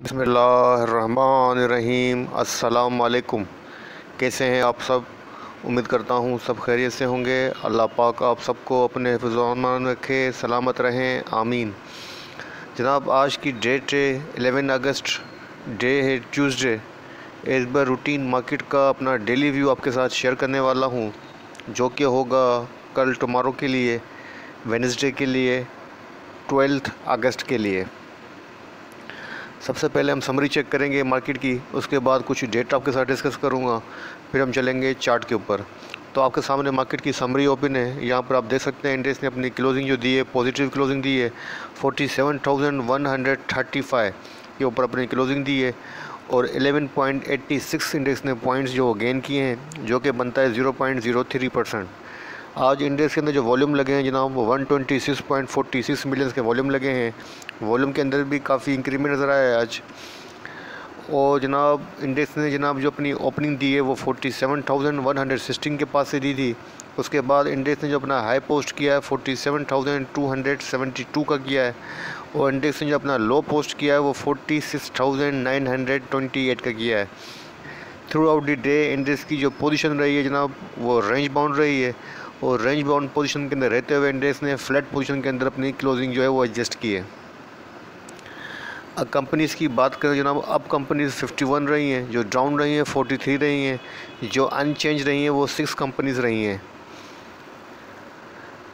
बिस्मिल्लाहिर्रहमानिर्रहीम। अस्सलाम वालेकुम। कैसे हैं आप सब? उम्मीद करता हूँ सब खैरियत से होंगे। अल्लाह पाक आप सबको अपने हिफ़्ज़-ओ-अमान में रखे, सलामत रहें, आमीन। जनाब, आज की डेट है 11 अगस्त, डे है Tuesday. As per routine market का अपना डेली व्यू आपके साथ शेयर करने वाला हूँ, जो कि होगा कल टुमारो के लिए, वेडनेसडे के लिए, 12 अगस्त के लिए। सबसे पहले हम समरी चेक करेंगे मार्केट की, उसके बाद कुछ डेटा आपके साथ डिस्कस करूंगा, फिर हम चलेंगे चार्ट के ऊपर। तो आपके सामने मार्केट की समरी ओपन है। यहाँ पर आप देख सकते हैं इंडेक्स ने अपनी क्लोजिंग जो दी है, पॉजिटिव क्लोजिंग दी है। 47,135 के ऊपर अपनी क्लोजिंग दी है और 11.86 इंडेक्स ने पॉइंट्स जो गेन किए हैं, जो कि बनता है 0.03%। आज इंडेक्स के अंदर जो वॉल्यूम लगे हैं जनाब, वो 126.46 मिलियंस के वॉल्यूम लगे हैं। वॉल्यूम के अंदर भी काफ़ी इंक्रीमेंट नज़र आया है आज। और जनाब इंडेक्स ने जनाब जो अपनी ओपनिंग दी है वो 47,116 के पास से दी थी। उसके बाद इंडेक्स ने जो अपना हाई पोस्ट किया है 47,272 का किया है, और इंडेक्स ने जो अपना लो पोस्ट किया है वो 46,928 का किया है। Through out the day index की जो पोजीशन रही है जनाब, वो रेंज बाउंड रही है, और रेंज बाउंड पोजीशन के अंदर रहते हुए इंडेक्स ने फ्लैट पोजीशन के अंदर अपनी क्लोजिंग जो है वो एडजस्ट की है। अब कंपनीज़ की बात करें जनाब, अब कंपनीज़ 51 रही हैं, जो डाउन रही हैं 43 रही हैं, जो अनचेंज रही हैं वो 6 कंपनीज़ रही हैं।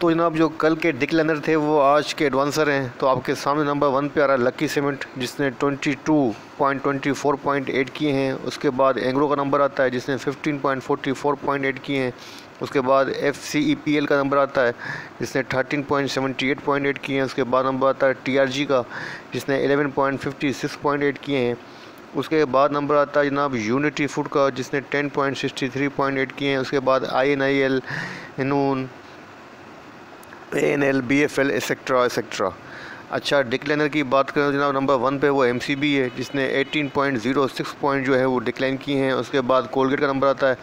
तो जनाब जो कल के डिक्लाइनर थे वो आज के एडवांसर हैं। तो आपके सामने नंबर 1 पे आ रहा है लकी सीमेंट, जिसने 22.24.8 किए हैं। उसके बाद एंग्रो का नंबर आता है जिसने 15.44.8 किए हैं। उसके बाद FCEPL का नंबर आता है जिसने 13.78.8 किए हैं। उसके बाद नंबर आता है TRG का जिसने 11.56.8 किए हैं। उसके बाद नंबर आता है जनाब यूनिटी फूड का जिसने 10.63.8 किए हैं। उसके बाद INIL, इनून, ANL, BFL etcetera etcetera. अच्छा, डिक्लाइनर की बात करें तो जनाब नंबर 1 पे वो MCB है जिसने 18.06 पॉइंट जो है वो डिक्लाइन किए हैं। उसके बाद कोलगेट का नंबर आता है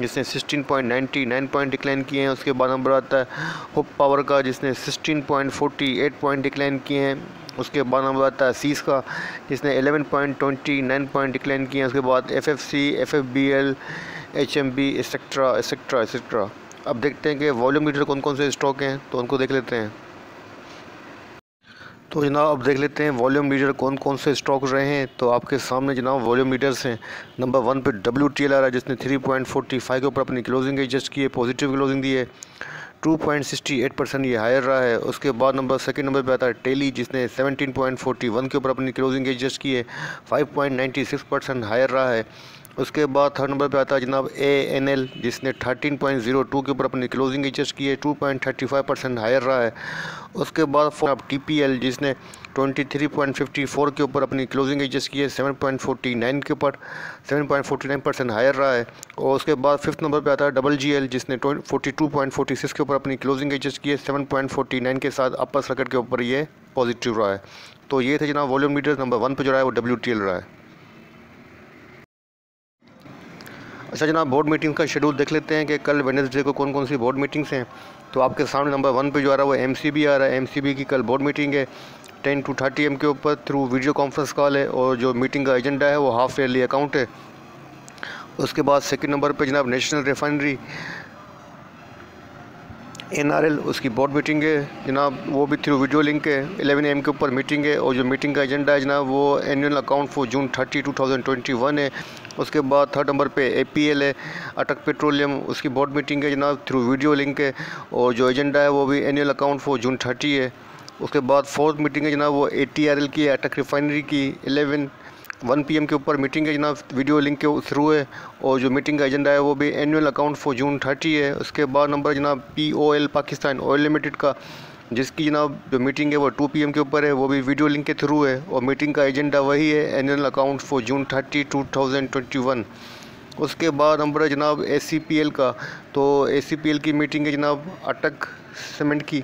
जिसने 16.99 पॉइंट डिक्लाइन किए हैं। उसके बाद नंबर आता है हुप पावर का जिसने 16.48 पॉइंट डिक्लाइन किए हैं। उसके बाद नंबर आता है सीस का जिसने 11.29 पॉइंट डिक्लाइन किए हैं। उसके बाद FFC, FFBL, HMB etcetera etcetera etcetera. अब देखते हैं कि वॉल्यूम मीटर कौन कौन से स्टॉक हैं, तो उनको देख लेते हैं। तो जनाब अब देख लेते हैं वॉल्यूम मीटर कौन कौन से स्टॉक रहे हैं। तो आपके सामने जनाब वॉल्यूम मीटर्स हैं। नंबर 1 पे WTL आ रहा है जिसने 3.45 के ऊपर अपनी क्लोजिंग एडजस्ट की है, पॉजिटिव क्लोजिंग दी है। 2.68% ये हायर रहा है। उसके बाद सेकंड नंबर पे आता है टेली जिसने 17.41 के ऊपर अपनी क्लोजिंग एडजस्ट की है, 5.96% हायर रहा है। उसके बाद थर्ड नंबर पे आता है जनाब ANL जिसने 13.02 के ऊपर अपनी क्लोजिंग एडजस्ट की है, 2.35% हायर रहा है। उसके बाद आप TPL जिसने 23.54 के ऊपर अपनी क्लोजिंग एडजस्ट की है, 7.49 के ऊपर 7.49% हायर रहा है। और उसके बाद फिफ्थ नंबर पे आता है GGL जिसने 42.46 के ऊपर अपनी क्लोजिंग एडजस्ट की है, 7.49 के साथ अपर सर्किट के ऊपर ये पॉजिटिव रहा है। तो ये थे जनाब वॉल्यूम मीटर। नंबर 1 पे जो रहा है वो WTL रहा है। अच्छा जनाब, बोर्ड मीटिंग का शेड्यूल देख लेते हैं कि कल वेडनेसडे को कौन कौन सी बोर्ड मीटिंग्स हैं। तो आपके सामने नंबर 1 पे जो आ रहा है वो MCB आ रहा है। MCB की कल बोर्ड मीटिंग है 10 to 30 AM के ऊपर थ्रू वीडियो कॉन्फ्रेंस कॉल है, और जो मीटिंग का एजेंडा है वो हाफ ईयरली अकाउंट है। उसके बाद सेकंड नंबर पे जनाब नेशनल रिफाइनरी NRL उसकी बोर्ड मीटिंग है जनाब, वो भी थ्रू वीडियो लिंक है। 11 AM के ऊपर मीटिंग है, और जो मीटिंग का एजेंडा है जनाब वो एनुअल अकाउंट फॉर जून 30, 2021 है। उसके बाद थर्ड नंबर पे APL है, अटक पेट्रोलियम, उसकी बोर्ड मीटिंग है जनाब, थ्रू वीडियो लिंक है, और जो एजेंडा है वो भी एनुअल अकाउंट फॉर जून 30 है। उसके बाद फोर्थ मीटिंग है जनाब वो ATRL की, अटक रिफाइनरी की, 1 PM के ऊपर मीटिंग है जनाब, वीडियो लिंक के थ्रू है, और जो मीटिंग का एजेंडा है वो भी एनुअल अकाउंट फॉर जून 30 है। उसके बाद नंबर जनाब POL पाकिस्तान ऑयल लिमिटेड का, जिसकी जनाब जो मीटिंग है वो 2 PM के ऊपर है, वो भी वीडियो लिंक के थ्रू है, और मीटिंग का एजेंडा वही है एनुअल अकाउंट फॉर जून 30, 2021। उसके बाद नंबर है जनाब ACPL का। तो ACPL की मीटिंग है जनाब अटक सीमेंट की,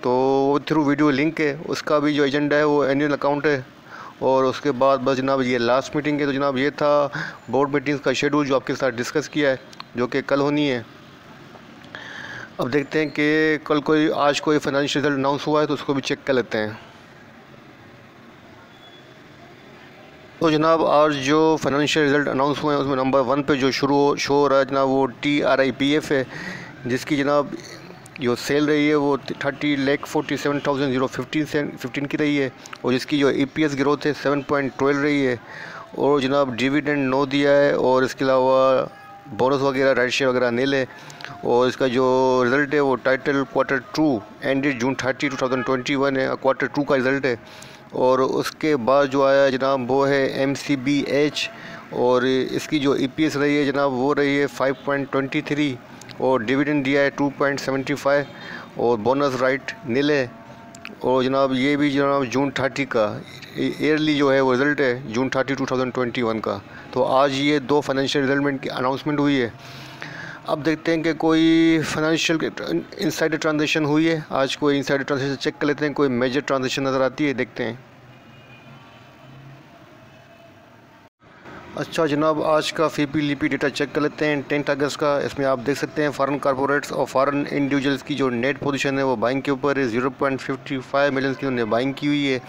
तो वो थ्रू वीडियो लिंक है, उसका भी जो एजेंडा है वो एनुअल अकाउंट है। और उसके बाद बस जनाब ये लास्ट मीटिंग है। तो जनाब ये था बोर्ड मीटिंग्स का शेड्यूल जो आपके साथ डिस्कस किया है, जो कि कल होनी है। अब देखते हैं कि आज कोई फाइनेंशियल रिजल्ट अनाउंस हुआ है तो उसको भी चेक कर लेते हैं। तो जनाब आज जो फाइनेंशियल रिज़ल्ट अनाउंस हुए हैं उसमें नंबर 1 पे जो शो हो रहा है जनाब वो TRIPF है, जिसकी जनाब जो सेल रही है वो 30,47,015 की रही है और जिसकी जो EPS ग्रोथ है 7.12 रही है और जनाब डिविडेंड 9 दिया है और इसके अलावा बोनस वगैरह राइट शेयर वगैरह नील है। और इसका जो रिज़ल्ट है वो टाइटल Q2 एंडेड June 30, 2021 है, Q2 का रिज़ल्ट है। और उसके बाद जो आया जनाब वो है MCBH और इसकी जो EPS रही है जनाब वो रही है 5.23 और डिविडेंड दिया है 2.75 और बोनस राइट नील है। और जनाब ये भी जनाब June 30 का ईयरली जो है वो रिज़ल्ट है June 30, 2021 का। तो आज ये 2 फाइनेंशियल रिजल्ट की अनाउंसमेंट हुई है। अब देखते हैं कि कोई फाइनेंशियल इनसाइडर ट्रांजेक्शन हुई है। आज कोई इनसाइडर ट्रांजेक्शन चेक कर लेते हैं, कोई मेजर ट्रांजेक्शन नज़र आती है, देखते हैं। अच्छा जनाब आज का FIPLIPI डेटा चेक कर लेते हैं 10 अगस्त का। इसमें आप देख सकते हैं फॉरेन कॉर्पोरेट्स और फॉरेन इंडिविजुअल्स की जो नेट पोजीशन है वो बाइंग के ऊपर है। 0.55 मिलियन की उन्होंने बाइंग की हुई है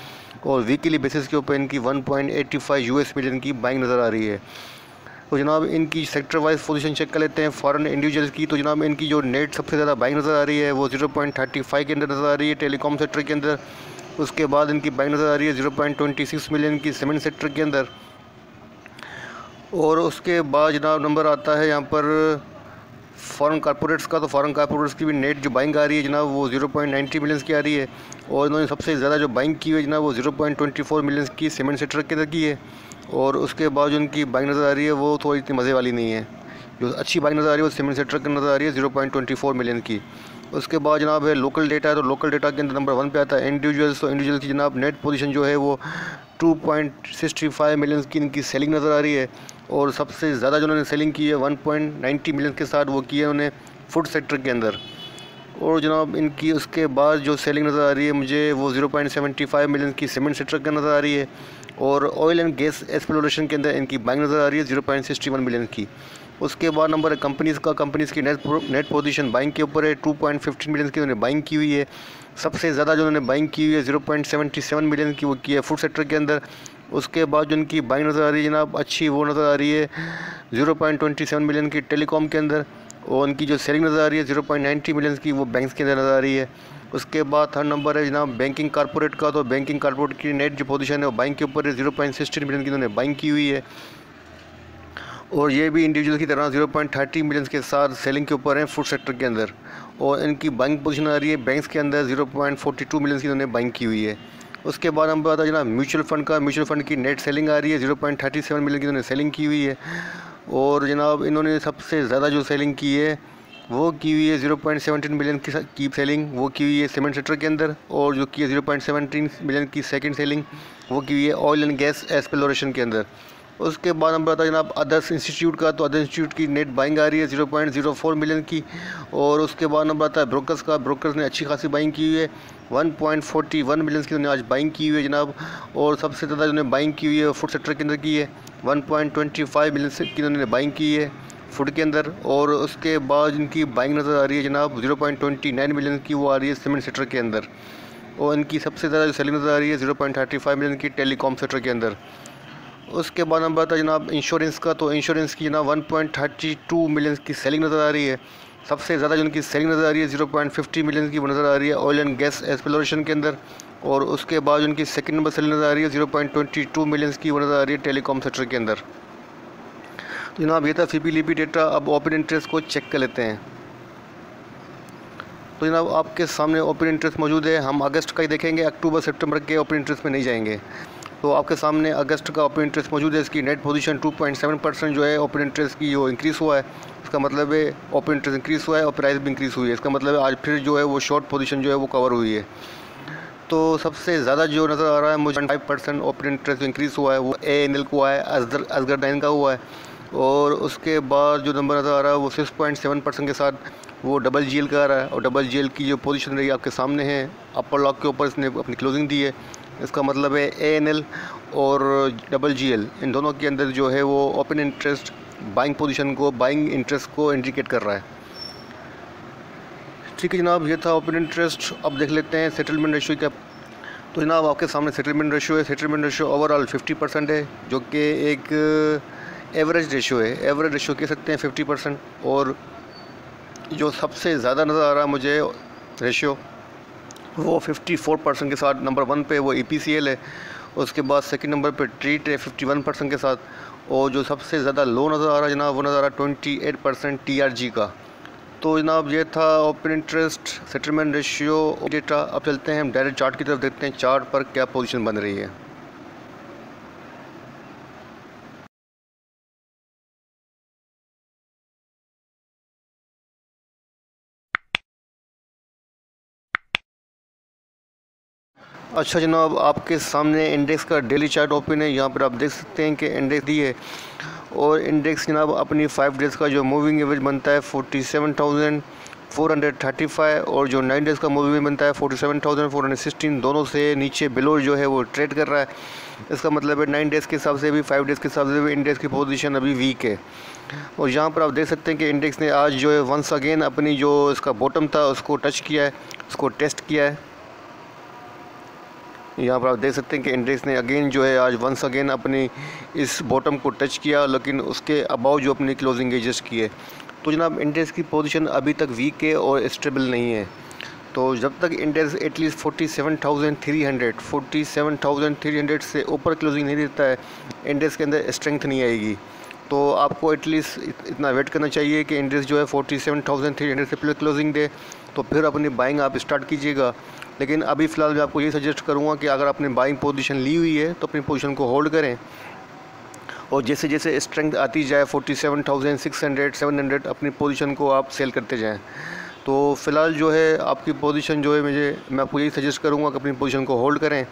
और वीकली बेसिस के ऊपर इनकी 1.85 US मिलियन की बाइंग नज़र आ रही है। तो जनाब इनकी सेक्टर वाइज पोजीशन चेक कर लेते हैं फॉरेन इंडिविजुअल्स की। तो जनाब इनकी जो नेट सबसे ज़्यादा बाइंग नज़र आ रही है वो 0.35 के अंदर नज़र आ रही है टेलीकॉम सेक्टर के अंदर। उसके बाद इनकी बाइंग नज़र आ रही है 0.26 मिलियन की सीमेंट सेक्टर के अंदर। और उसके बाद जनाब नंबर आता है यहाँ पर फॉरेन कॉर्पोरेट्स का। तो फॉरेन कॉर्पोरेट्स की भी नेट जो बाइंग आ रही है जनाब वो 0.90 मिलियंस की आ रही है और इन्होंने सबसे ज़्यादा जो बाइंग की हुई है जनाब वो 0.24 मिलियंस की सीमेंट सेक्टर के अंदर की है। और उसके बाद जो उनकी बाइंग नज़र आ रही है वो थोड़ी इतनी मज़े वाली नहीं है। जो अच्छी बाइंग नज़र आ रही है वो सीमेंट सेक्टर के नज़र आ रही है 0.24 मिलियन की। उसके बाद जनाब है लोकल डेटा है। तो लोकल डेटा के अंदर नंबर 1 पे आता है इंडिविजुअल्स। तो इंडिविजुअल की जनाब नेट पोजीशन जो है वो 2.65 मिलियन की इनकी सेलिंग नज़र आ रही है और सबसे ज़्यादा जो उन्होंने सेलिंग की है 1.90 मिलियन के साथ वो की है उन्होंने फूड सेक्टर के अंदर। और जनाब इनकी उसके बाद जो सेलिंग नज़र आ रही है मुझे वो 0.75 मिलियन की सीमेंट सेक्टर के नज़र आ रही है और ऑयल एंड गैस एक्सप्लोरेशन के अंदर इनकी बाइंग नज़र आ रही है 0.61 मिलियन की। उसके बाद नंबर है कंपनीज़ का। कंपनीज़ की नेट पोजीशन बाइंग के ऊपर है 2.15 मिलियन की उन्होंने बाइंग की हुई है। सबसे ज़्यादा जो उन्होंने बाइंग की हुई है 0.77 मिलियन की वो की है फूड सेक्टर के अंदर। उसके बाद जो उनकी बाइंग नज़र आ रही है जनाब अच्छी वो नज़र आ रही है 0.27 मिलियन की टेलीकॉम के अंदर और उनकी जो सेलिंग नज़र आ रही है 0.90 मिलियन की वो बैंक्स के अंदर नज़र आ रही है। उसके बाद थर्ड नंबर है जनाब बैंकिंग कॉर्पोरेट का। तो बैंकिंग कॉर्पोरेट की नेट जो पोजीशन है वो बाइंग के ऊपर है 0.16 मिलियन की उन्होंने बाइंग की हुई है और ये भी इंडिविजुअल की तरह 0.30 मिलियन के साथ सेलिंग के ऊपर हैं फूड सेक्टर के अंदर। और इनकी बाइंग पोजीशन आ रही है बैंक्स के अंदर 0.42 मिलियन की उन्होंने बाइंग की हुई है। उसके बाद हम आता है जनाब म्यूचुअल फ़ंड का। म्यूचुअल फ़ंड की नेट सेलिंग आ रही है 0.37 मिलियन की उन्होंने सेलिंग की हुई है और जनाब इन्होंने सबसे ज़्यादा जो सेलिंग की है वो की हुई है 0.17 मिलियन की सेलिंग वो की हुई है सीमेंट सेक्टर के अंदर और जो की है 0.17 मिलियन की सेकंड सेलिंग वो की हुई है ऑयल एंड गैस एक्सप्लोरेशन के अंदर। उसके बाद नंबर आता है जनाब अदर्स इंस्टीट्यूट का। तो अदर इंस्टीट्यूट की नेट बाइंग आ रही है 0.04 मिलियन की। और उसके बाद नंबर आता है ब्रोकर्स का। ब्रोकर्स ने अच्छी खासी बाइंग की हुई है 1.41 मिलियन की उन्होंने आज बाइंग की हुई है जनाब। और सबसे ज़्यादा उन्होंने बाइंग की हुई है फूड सेक्टर के अंदर की है 1.25 मिलियन की उन्होंने बाइंग की है फूड के अंदर। और उसके बाद इनकी बाइंग नज़र आ रही है जनाब 0.29 मिलियन की वो आ रही है सीमेंट सेक्टर के अंदर। और इनकी सबसे ज़्यादा जो सेलिंग नज़र आ रही है 0.35 मिलियन की टेलीकॉम सेक्टर के अंदर। उसके बाद नंबर आता है जनाब इंश्योरेंस का। तो इंश्योरेंस की जनाब 1.32 मिलियन की सेलिंग नज़र आ रही है। सबसे ज़्यादा जो उनकी सेलिंग नज़र आ रही है 0.50 मिलियन की वो नज़र आ रही है ऑयल एंड गैस एक्सप्लोरेशन के अंदर। और उसके बाद उनकी सेकंड नंबर सेलिंग नज़र आ रही है 0.22 मिलियन की वो नज़र आ रही है टेलीकॉम सेक्टर के अंदर। तो जनाब ये था FIPLIPI डेटा। अब ओपन इंटरेस्ट को चेक कर लेते हैं। तो जनाब आपके सामने ओपन इंटरेस्ट मौजूद है। हम अगस्त का ही देखेंगे, अक्टूबर सितंबर के ओपन इंटरेस्ट में नहीं जाएंगे। तो आपके सामने अगस्त का ओपन इंटरेस्ट मौजूद है। इसकी नेट पोजीशन 2.7% जो है ओपन इंटरेस्ट की जो इंक्रीज़ हुआ है। इसका मतलब है ओपन इंटरेस्ट इंक्रीज़ हुआ है और प्राइस भी इंक्रीज़ हुई है। इसका मतलब है आज फिर जो है वो शॉर्ट पोजीशन जो है वो कवर हुई है। तो सबसे ज़्यादा जो नज़र आ रहा है मुझे 5% ओपन इंटरेस्ट इंक्रीज़ हुआ है वो ANL को हुआ है, असगरदाइन का हुआ है। और उसके बाद जो नंबर नज़र आ रहा है वो 6.7% के साथ वो GGL का आ रहा है। और GGL की जो पोजीशन रही आपके सामने है अपर लॉक के ऊपर इसने अपनी क्लोजिंग दी है। इसका मतलब है ANL और GGL इन दोनों के अंदर जो है वो ओपन इंटरेस्ट बाइंग पोजीशन को बाइंग इंटरेस्ट को इंडिकेट कर रहा है। ठीक है जनाब ये था ओपन इंटरेस्ट। अब देख लेते हैं सेटलमेंट रेशियो क्या। तो जनाब आपके सामने सेटलमेंट रेशो है। सेटलमेंट रेशो ओवरऑल 50% है, जो कि एक एवरेज रेशो है। एवरेज रेशो कह सकते हैं 50%। और जो सबसे ज़्यादा नज़र आ रहा है मुझे रेशो, वो 54% के साथ नंबर 1 पे वो EPCL है। उसके बाद सेकंड नंबर पे ट्रीट है 51% के साथ। और जो सबसे ज़्यादा लो नज़र आ रहा है जनाब, वो नज़र आ रहा है 28% TRG का। तो जनाब ये था open interest, settlement ratio data. अब चलते हैं हम डायरेक्ट चार्ट की तरफ, देखते हैं चार्ट पर क्या पोजीशन बन रही है। अच्छा जनाब, आपके सामने इंडेक्स का डेली चार्ट ओपन है। यहाँ पर आप देख सकते हैं कि इंडेक्स दी है, और इंडेक्स जनाब अपनी 5 डेज़ का जो मूविंग एवरेज बनता है 47,435, और जो 9 डेज़ का मूविंग बनता है 47,416, दोनों से नीचे बिलो जो है वो ट्रेड कर रहा है। इसका मतलब है 9 डेज़ के हिसाब से भी 5 डेज़ के हिसाब से भी इंडेक्स की पोजीशन अभी वीक है। और यहाँ पर आप देख सकते हैं कि इंडेक्स ने आज जो है वंस अगेन अपनी जो इसका बॉटम था उसको टच किया है, उसको टेस्ट किया है। यहाँ पर आप देख सकते हैं कि इंडेक्स ने अगेन जो है आज वंस अगेन अपनी इस बॉटम को टच किया, लेकिन उसके अबाव जो अपनी क्लोजिंग एजेस की है। तो जनाब इंडेक्स की पोजीशन अभी तक वीक है और स्टेबल नहीं है। तो जब तक इंडेक्स एटलीस्ट 47,300 से ऊपर क्लोजिंग नहीं देता है, इंडेक्स के अंदर स्ट्रेंथ नहीं आएगी। तो आपको एटलीस्ट इतना वेट करना चाहिए कि इंडेक्स जो है 47,300 से प्लस क्लोजिंग दे, तो फिर अपनी बाइंग आप स्टार्ट कीजिएगा। लेकिन अभी फ़िलहाल मैं आपको ये सजेस्ट करूँगा कि अगर आपने बाइंग पोजीशन ली हुई है तो अपनी पोजीशन को होल्ड करें, और जैसे जैसे स्ट्रेंथ आती जाए 47,600 700 अपनी पोजीशन को आप सेल करते जाएं। तो फ़िलहाल जो है आपकी पोजीशन जो है मैं आपको यही सजेस्ट करूँगा कि अपनी पोजीशन को होल्ड करें,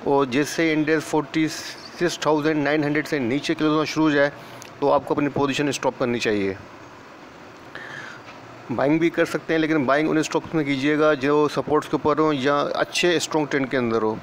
और जैसे इंडेक्स 46,900 से नीचे क्लोज होना शुरू हो जाए तो आपको अपनी पोजीशन स्टॉप करनी चाहिए। बाइंग भी कर सकते हैं, लेकिन बाइंग उन स्टॉक्स में कीजिएगा जो सपोर्ट्स के ऊपर हो या अच्छे स्ट्रॉन्ग ट्रेंड के अंदर हो।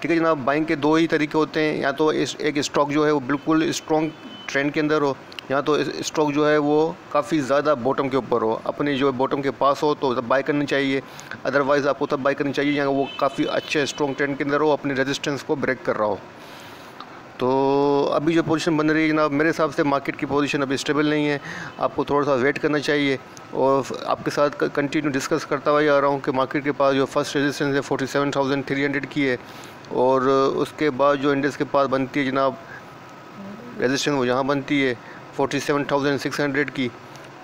ठीक है जनाब, बाइंग के 2 ही तरीके होते हैं, या तो एक स्टॉक जो है वो बिल्कुल स्ट्रॉन्ग ट्रेंड के अंदर हो, या तो स्टॉक जो है वो काफ़ी ज़्यादा बॉटम के ऊपर हो, अपनी जो बॉटम के पास हो तो तब बाई करनी चाहिए। अदरवाइज़ आपको तब बाई करनी चाहिए या वो काफ़ी अच्छे स्ट्रॉन्ग ट्रेंड के अंदर हो, अपनी रेजिस्टेंस को ब्रेक कर रहा हो। तो अभी जो पोजीशन बन रही है जनाब, मेरे हिसाब से मार्केट की पोजीशन अभी स्टेबल नहीं है, आपको थोड़ा सा वेट करना चाहिए। और आपके साथ कंटिन्यू डिस्कस करता हुआ आ रहा हूँ कि मार्केट के पास जो फर्स्ट रेजिस्टेंस है 47,300 की है, और उसके बाद जो इंडेक्स के पास बनती है जनाब रेजिस्टेंस, वो यहाँ बनती है 47,600 की।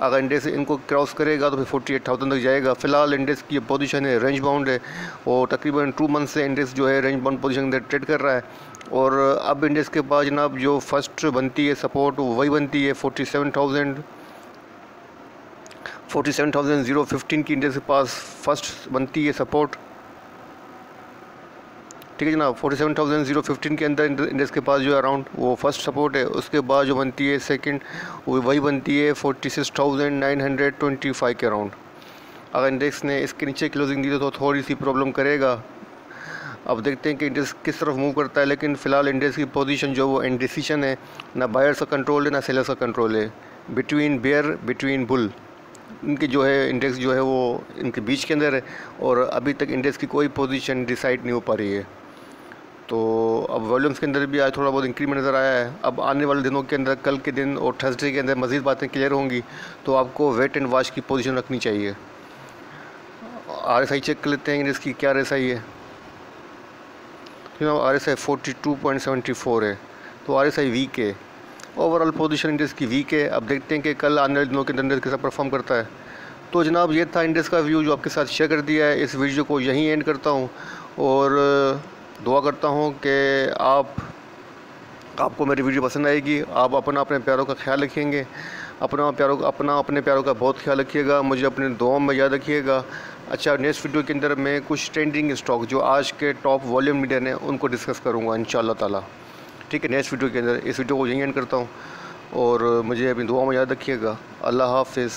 अगर इंडेक्स इनको क्रॉस करेगा तो फिर 48,000 तक जाएगा। फ़िलहाल इंडेक्स की पोजीशन है रेंज बाउंड है, और तकरीबन 2 मंथ से इंडेक्स जो है रेंज बाउंड पोजीशन के ट्रेड कर रहा है। और अब इंडेक्स के पास जनाब जो फर्स्ट बनती है सपोर्ट वही बनती है 47,015 की इंडेक्स के पास फर्स्ट बनती है सपोर्ट। ठीक है जनाब, 47,015 के अंदर इंडेक्स के पास जो है अराउंड वो फर्स्ट सपोर्ट है। उसके बाद जो बनती है सेकंड वही बनती है 46,925 के अराउंड। अगर इंडेक्स ने इसके नीचे क्लोजिंग दी तो थोड़ी सी प्रॉब्लम करेगा। अब देखते हैं कि इंडेक्स किस तरफ मूव करता है, लेकिन फ़िलहाल इंडेक्स की पोजीशन जो वो इंडिसीजन है, ना बायर्स का कंट्रोल है ना सेलर्स का कंट्रोल है, बिटवीन बेयर बिटवीन बुल इनके जो है इंडेक्स जो है वो इनके बीच के अंदर है, और अभी तक इंडेक्स की कोई पोजीशन डिसाइड नहीं हो पा रही है। तो अब वॉल्यूम्स के अंदर भी आज थोड़ा बहुत इंक्रीमेंट नज़र आया है। अब आने वाले दिनों के अंदर कल के दिन और थर्सडे के अंदर मज़ीद बातें क्लियर होंगी, तो आपको वेट एंड वॉच की पोजीशन रखनी चाहिए। RSI चेक कर लेते हैं इंडेक्स की क्या RSI है। RSI 42.74 है, तो RSI वीक है। ओवरऑल पोजीशन इंडेक्स की वीक है। अब देखते हैं कि कल आने वाले दिनों के अंदर कैसा परफॉर्म करता है। तो जनाब ये था इंडेक्स का व्यू जो आपके साथ शेयर कर दिया है। इस वीडियो को यहीं एंड करता हूँ, और दुआ करता हूँ कि आपको मेरी वीडियो पसंद आएगी। आप अपने प्यारों का ख्याल रखेंगे, अपने प्यारों का बहुत ख्याल रखिएगा। मुझे अपने दुआओं में याद रखिएगा। अच्छा, नेक्स्ट वीडियो के अंदर मैं कुछ ट्रेंडिंग स्टॉक जो आज के टॉप वॉल्यूम मीडियन है उनको डिस्कस करूँगा इंशाअल्लाह ताला। ठीक है, नेक्स्ट वीडियो के अंदर। इस वीडियो को यहीं एंड करता हूँ, और मुझे अपनी दुआओं में याद रखिएगा। अल्लाह हाफ़िज़।